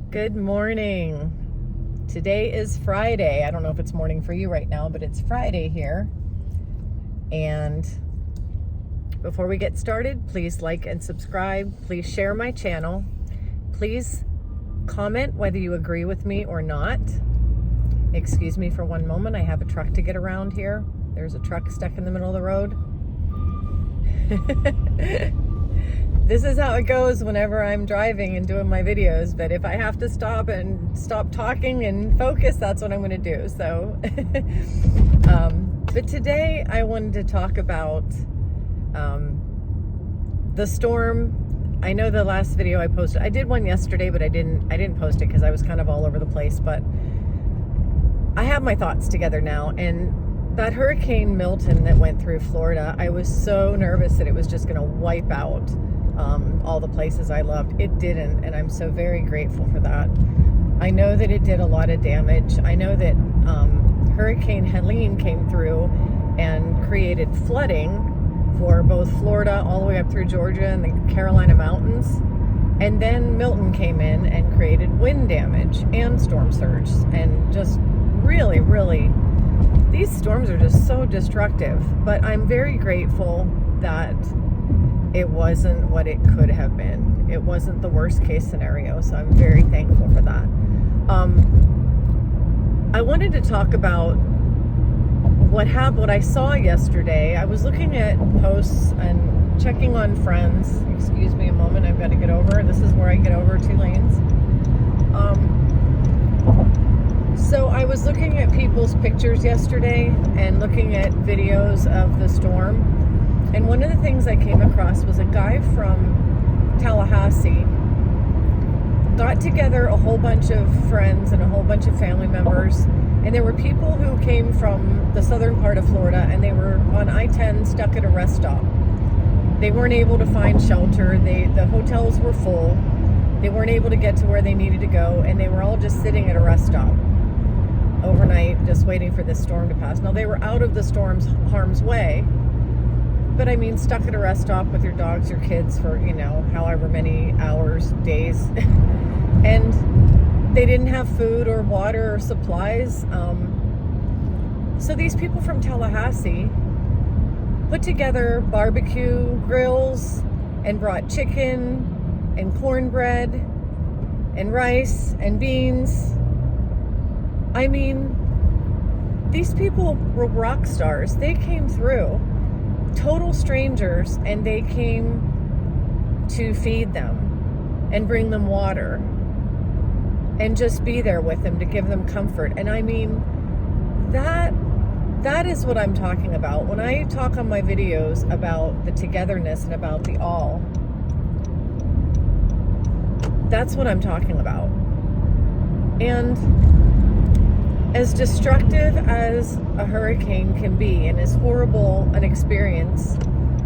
Good morning. Today is Friday. I don't know if it's morning for you right now, but it's Friday here. And before we get started, please like and subscribe. Please share my channel. Please comment whether you agree with me or not. Excuse me for one moment. I have a truck to get around here. There's a truck stuck in the middle of the road. This is how it goes whenever I'm driving and doing my videos, but if I have to stop talking and focus, that's what I'm going to do. So, but today I wanted to talk about the storm. I know the last video I posted, I did one yesterday, but I didn't post it because I was kind of all over the place, but I have my thoughts together now. And that Hurricane Milton that went through Florida, I was so nervous that it was just going to wipe out all the places I loved. It didn't, and I'm so very grateful for that. I know that it did a lot of damage. I know that Hurricane Helene came through and created flooding for both Florida all the way up through Georgia and the Carolina Mountains. And then Milton came in and created wind damage and storm surge. And just really, really, these storms are just so destructive. But I'm very grateful that it wasn't what it could have been. It wasn't the worst case scenario, so I'm very thankful for that. I wanted to talk about what I saw yesterday. I was looking at posts and checking on friends. Excuse me a moment, I've got to get over. This is where I get over 2 lanes. So I was looking at people's pictures yesterday and looking at videos of the storm. And one of the things I came across was a guy from Tallahassee got together a whole bunch of friends and a whole bunch of family members, and there were people who came from the southern part of Florida, and they were on I-10 stuck at a rest stop. They weren't able to find shelter. The hotels were full. They weren't able to get to where they needed to go, and they were all just sitting at a rest stop overnight, just waiting for this storm to pass. Now, they were out of the storm's harm's way, but I mean, stuck at a rest stop with your dogs, your kids for, however many hours, days. And they didn't have food or water or supplies. So these people from Tallahassee put together barbecue grills and brought chicken and cornbread and rice and beans. I mean, these people were rock stars. They came through. Total strangers, and they came to feed them and bring them water and just be there with them to give them comfort. And I mean, that is what I'm talking about when I talk on my videos about the togetherness and about the all. That's what I'm talking about. And as destructive as a hurricane can be, and as horrible an experience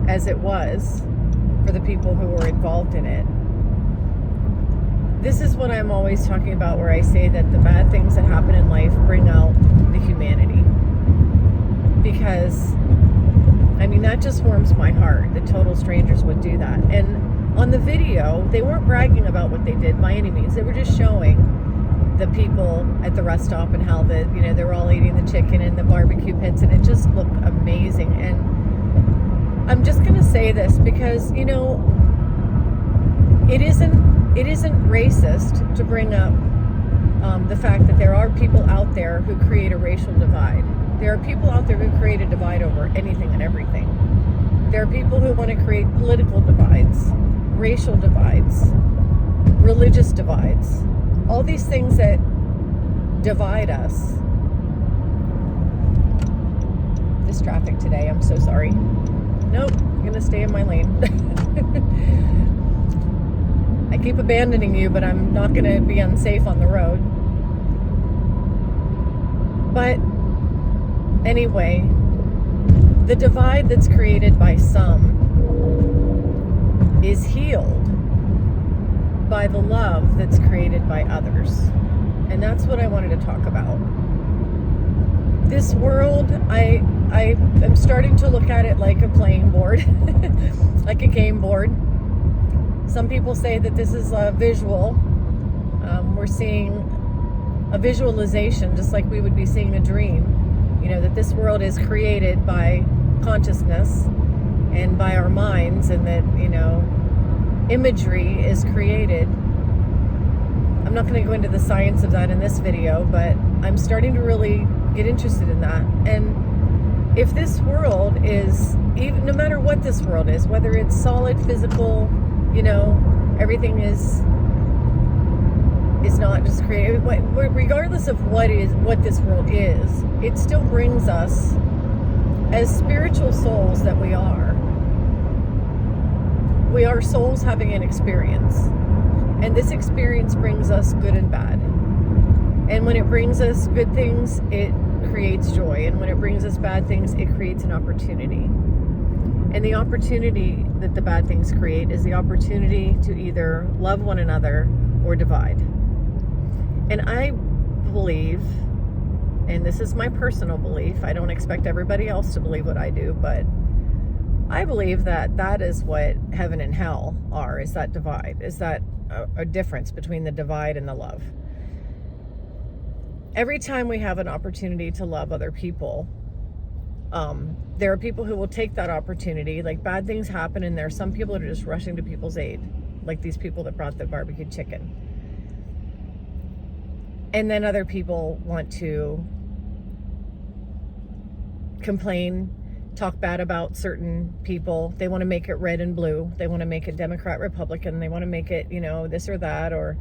as it was for the people who were involved in it, this is what I'm always talking about, where I say that the bad things that happen in life bring out the humanity. Because, I mean, that just warms my heart that total strangers would do that. And on the video, they weren't bragging about what they did by any means. They were just showing the people at the rest stop and how they were all eating the chicken in the barbecue pits, and it just looked amazing. And I'm just going to say this because, it isn't racist to bring up the fact that there are people out there who create a racial divide. There are people out there who create a divide over anything and everything. There are people who want to create political divides, racial divides, religious divides. All these things that divide us. This traffic today, I'm so sorry. Nope, I'm gonna stay in my lane. I keep abandoning you, but I'm not gonna be unsafe on the road. But anyway, the divide that's created by some is healed by the love that's created by others. And that's what I wanted to talk about. This world, I am starting to look at it like a playing board, like a game board. Some people say that this is a visual, We're seeing a visualization, just like we would be seeing a dream, that this world is created by consciousness and by our minds, and that, imagery is created. I'm not going to go into the science of that in this video, but I'm starting to really get interested in that. And if this world is, even no matter what this world is, whether it's solid, physical, everything is not just created, regardless of what this world is, it still brings us, as spiritual souls that we are souls having an experience. And this experience brings us good and bad. And when it brings us good things, it creates joy. And when it brings us bad things, it creates an opportunity. And the opportunity that the bad things create is the opportunity to either love one another or divide. And I believe, and this is my personal belief, I don't expect everybody else to believe what I do, but I believe that is what heaven and hell are, is that divide, is that a difference between the divide and the love. Every time we have an opportunity to love other people, there are people who will take that opportunity, like bad things happen, and there are some people that are just rushing to people's aid, like these people that brought the barbecued chicken. And then other people want to complain, talk bad about certain people. They want to make it red and blue. They want to make it Democrat, Republican. They want to make it, this or that, or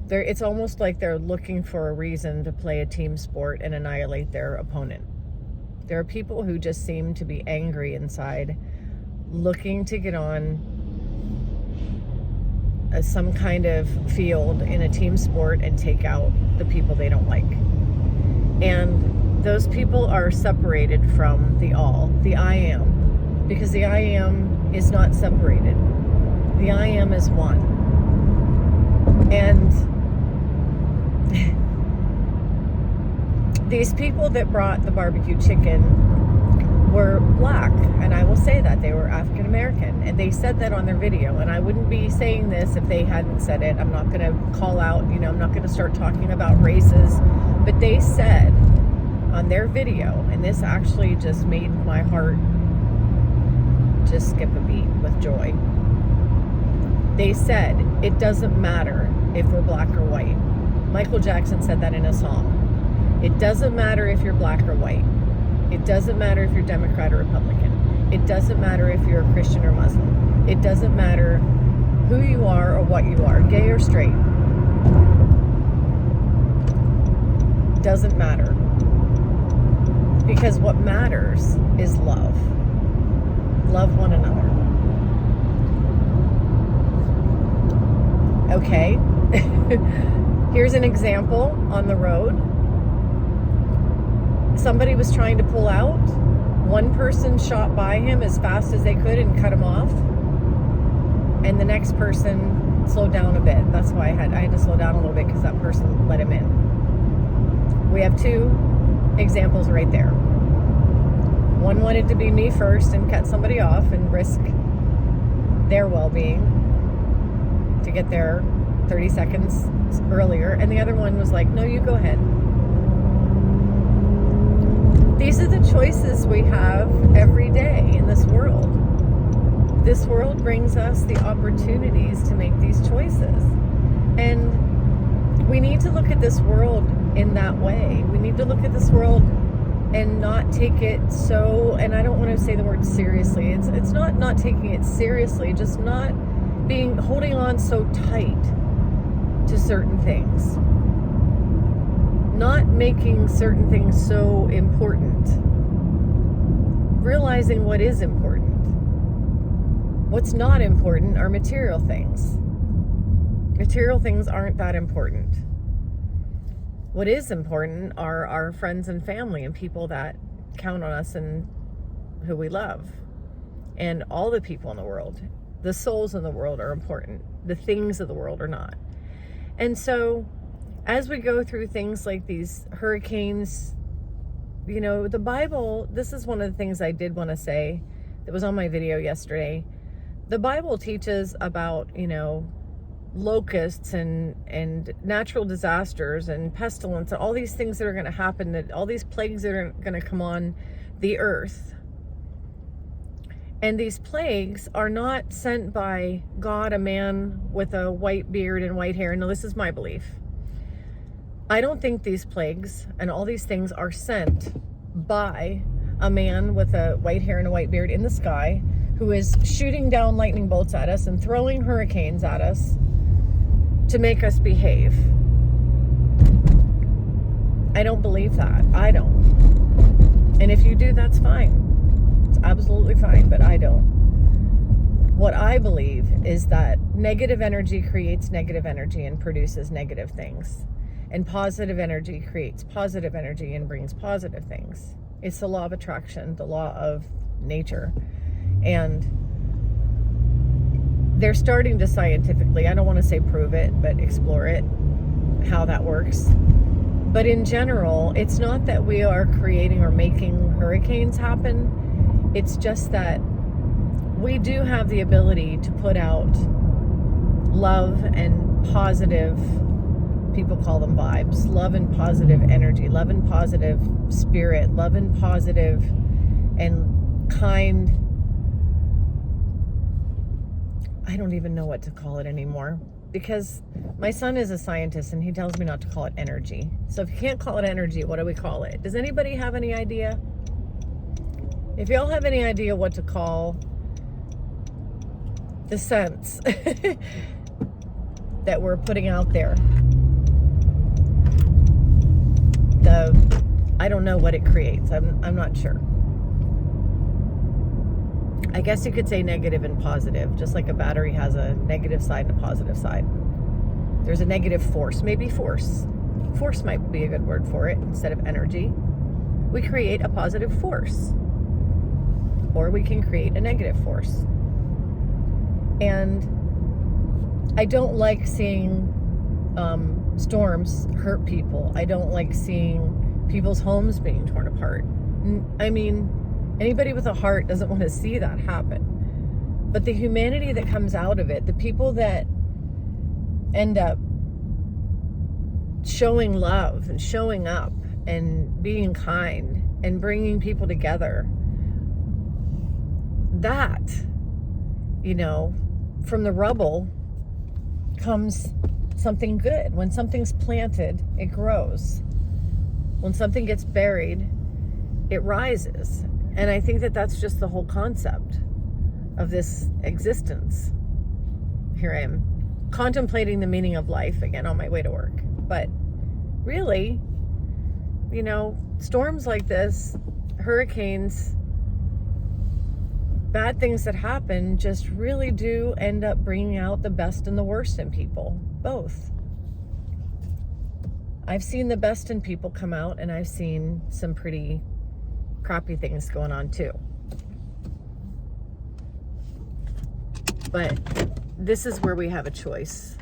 it's almost like they're looking for a reason to play a team sport and annihilate their opponent. There are people who just seem to be angry inside, looking to get on some kind of field in a team sport and take out the people they don't like. And those people are separated from the all, the I am, because the I am is not separated. The I am is one. And these people that brought the barbecue chicken were black, and I will say that they were African American, and they said that on their video. And I wouldn't be saying this if they hadn't said it. I'm not going to call out, I'm not going to start talking about races, but they said on their video, and this actually just made my heart just skip a beat with joy. They said, it doesn't matter if we're black or white. Michael Jackson said that in a song. It doesn't matter if you're black or white. It doesn't matter if you're Democrat or Republican. It doesn't matter if you're a Christian or Muslim. It doesn't matter who you are or what you are, gay or straight. Doesn't matter. Because what matters is love. Love one another. Okay. Here's an example on the road. Somebody was trying to pull out. One person shot by him as fast as they could and cut him off. And the next person slowed down a bit. That's why I had to slow down a little bit, because that person let him in. We have two examples right there. One wanted to be me first and cut somebody off and risk their well-being to get there 30 seconds earlier. And the other one was like, no, you go ahead. These are the choices we have every day in this world. This world brings us the opportunities to make these choices. And we need to look at this world in that way. We need to look at this world and not take it so, and I don't want to say the word seriously. It's not taking it seriously, just not holding on so tight to certain things. Not making certain things so important. Realizing what is important. What's not important are material things. Material things aren't that important. What is important are our friends and family and people that count on us and who we love. And all the people in the world, the souls in the world are important. The things of the world are not. And so, as we go through things like these hurricanes, the Bible, this is one of the things I did want to say that was on my video yesterday. The Bible teaches about, locusts and natural disasters and pestilence and all these things that are going to happen, that all these plagues that are going to come on the earth. And these plagues are not sent by God, a man with a white beard and white hair. No, this is my belief. I don't think these plagues and all these things are sent by a man with a white hair and a white beard in the sky who is shooting down lightning bolts at us and throwing hurricanes at us to make us behave. I don't believe that. I don't. And if you do, that's fine. It's absolutely fine, but I don't. What I believe is that negative energy creates negative energy and produces negative things. And positive energy creates positive energy and brings positive things. It's the law of attraction, the law of nature. And they're starting to scientifically, I don't want to say prove it, but explore it, how that works. But in general, it's not that we are creating or making hurricanes happen. It's just that we do have the ability to put out love and positive, people call them vibes, love and positive energy, love and positive spirit, love and positive and kind. I don't even know what to call it anymore, because my son is a scientist and he tells me not to call it energy. So if you can't call it energy, what do we call it? Does anybody have any idea? If y'all have any idea what to call the sense that we're putting out there, I don't know what it creates. I'm not sure. I guess you could say negative and positive, just like a battery has a negative side and a positive side. There's a negative force, maybe force. Force might be a good word for it instead of energy. We create a positive force, or we can create a negative force. And I don't like seeing storms hurt people. I don't like seeing people's homes being torn apart. I mean, anybody with a heart doesn't want to see that happen. But the humanity that comes out of it, the people that end up showing love and showing up and being kind and bringing people together, that, you know, from the rubble comes something good. When something's planted, it grows. When something gets buried, it rises. And I think that that's just the whole concept of this existence. Here I am contemplating the meaning of life again on my way to work. But really, you know, storms like this, hurricanes, bad things that happen just really do end up bringing out the best and the worst in people, both. I've seen the best in people come out, and I've seen some pretty crappy things going on too. But this is where we have a choice.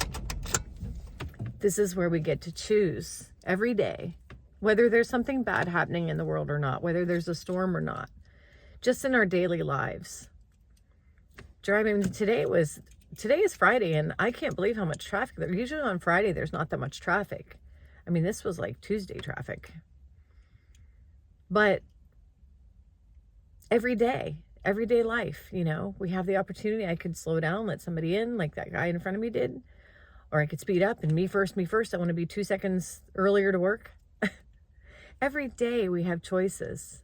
This is where we get to choose every day, whether there's something bad happening in the world or not, whether there's a storm or not, just in our daily lives. Driving today is Friday, and I can't believe how much traffic there. Usually on Friday there's not that much traffic. I mean, this was like Tuesday traffic. But everyday life, you know, we have the opportunity. I could slow down, let somebody in like that guy in front of me did, or I could speed up and me first. I want to be 2 seconds earlier to work. Every day we have choices,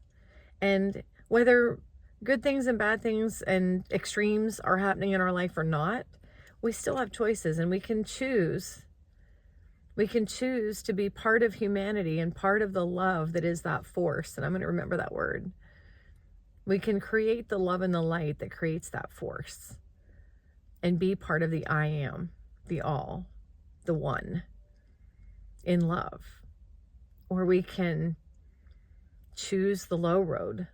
and whether good things and bad things and extremes are happening in our life or not, we still have choices, and we can choose. We can choose to be part of humanity and part of the love that is that force. And I'm going to remember that word. We can create the love and the light that creates that force and be part of the I am, the all, the one in love. Or we can choose the low road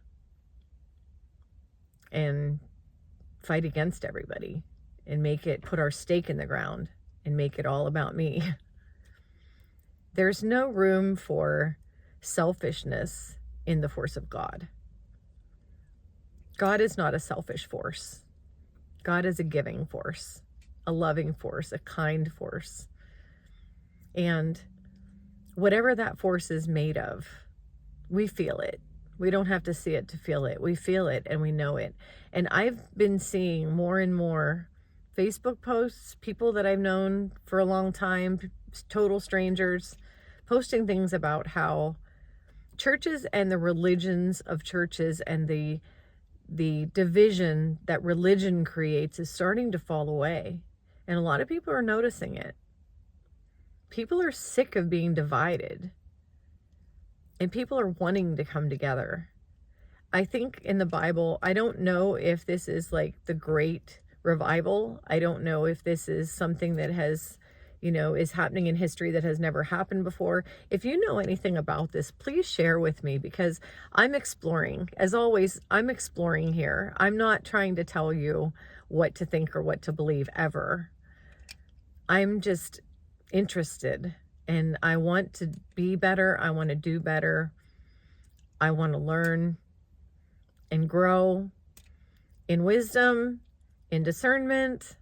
and fight against everybody and put our stake in the ground and make it all about me. There's no room for selfishness in the force of God. God is not a selfish force. God is a giving force. a loving force, a kind force. And whatever that force is made of, we feel it. We don't have to see it to feel it. We feel it and we know it. And I've been seeing more and more Facebook posts, people that I've known for a long time, total strangers, posting things about how churches and the religions of churches and the division that religion creates is starting to fall away. And a lot of people are noticing it. People are sick of being divided. And people are wanting to come together. I think in the Bible, I don't know if this is like the great revival. I don't know if this is something that has, is happening in history that has never happened before. If you know anything about this, please share with me, because I'm exploring. As always, I'm exploring here. I'm not trying to tell you what to think or what to believe ever. I'm just interested, and I want to be better. I want to do better. I want to learn and grow in wisdom, in discernment,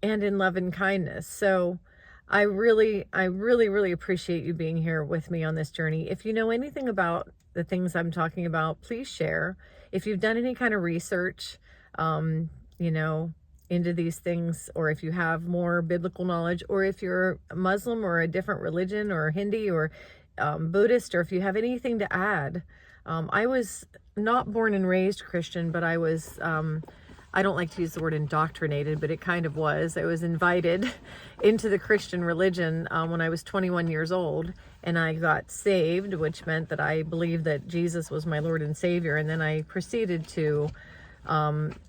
and in love and kindness. So I really appreciate you being here with me on this journey. If you know anything about the things I'm talking about, please share. If you've done any kind of research, into these things, or if you have more biblical knowledge, or if you're a Muslim or a different religion or Hindi or Buddhist, or if you have anything to add. I was not born and raised Christian, but I was, I don't like to use the word indoctrinated, but it kind of was. I was invited into the Christian religion when I was 21 years old, and I got saved, which meant that I believed that Jesus was my Lord and Savior. And then I proceeded to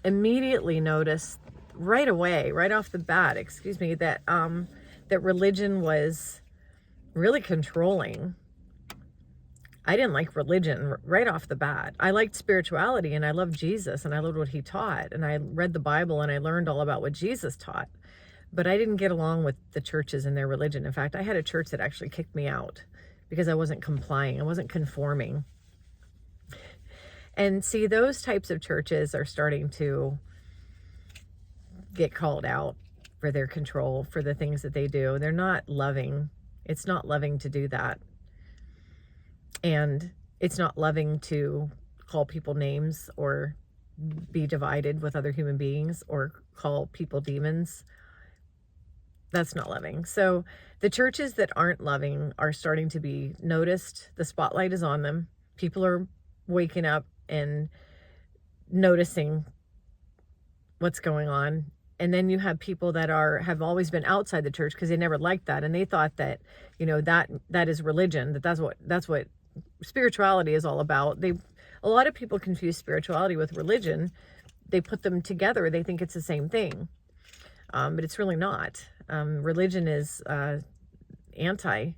immediately notice right away, right off the bat, that that religion was really controlling. I didn't like religion right off the bat. I liked spirituality, and I loved Jesus, and I loved what he taught, and I read the Bible, and I learned all about what Jesus taught. But I didn't get along with the churches and their religion. In fact, I had a church that actually kicked me out because I wasn't complying. I wasn't conforming. And see, those types of churches are starting to get called out for their control, for the things that they do. They're not loving. It's not loving to do that. And it's not loving to call people names or be divided with other human beings or call people demons. That's not loving. So the churches that aren't loving are starting to be noticed. The spotlight is on them. People are waking up and noticing what's going on. And then you have people that have always been outside the church because they never liked that, and they thought that that is religion, that's what spirituality is all about. A lot of people confuse spirituality with religion. They put them together. They think it's the same thing, but it's really not. Religion is anti-Christ,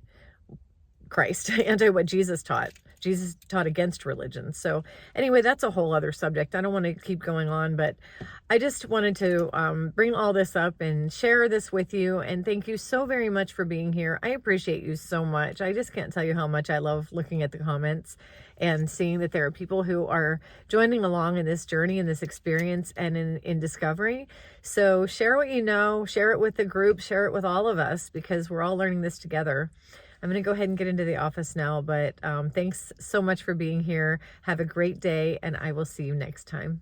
anti what Jesus taught. Jesus taught against religion. So anyway, that's a whole other subject. I don't want to keep going on, but I just wanted to bring all this up and share this with you. And thank you so very much for being here. I appreciate you so much. I just can't tell you how much I love looking at the comments and seeing that there are people who are joining along in this journey, in this experience, and in discovery. So share what you know, share it with the group, share it with all of us, because we're all learning this together. I'm going to go ahead and get into the office now, but thanks so much for being here. Have a great day, and I will see you next time.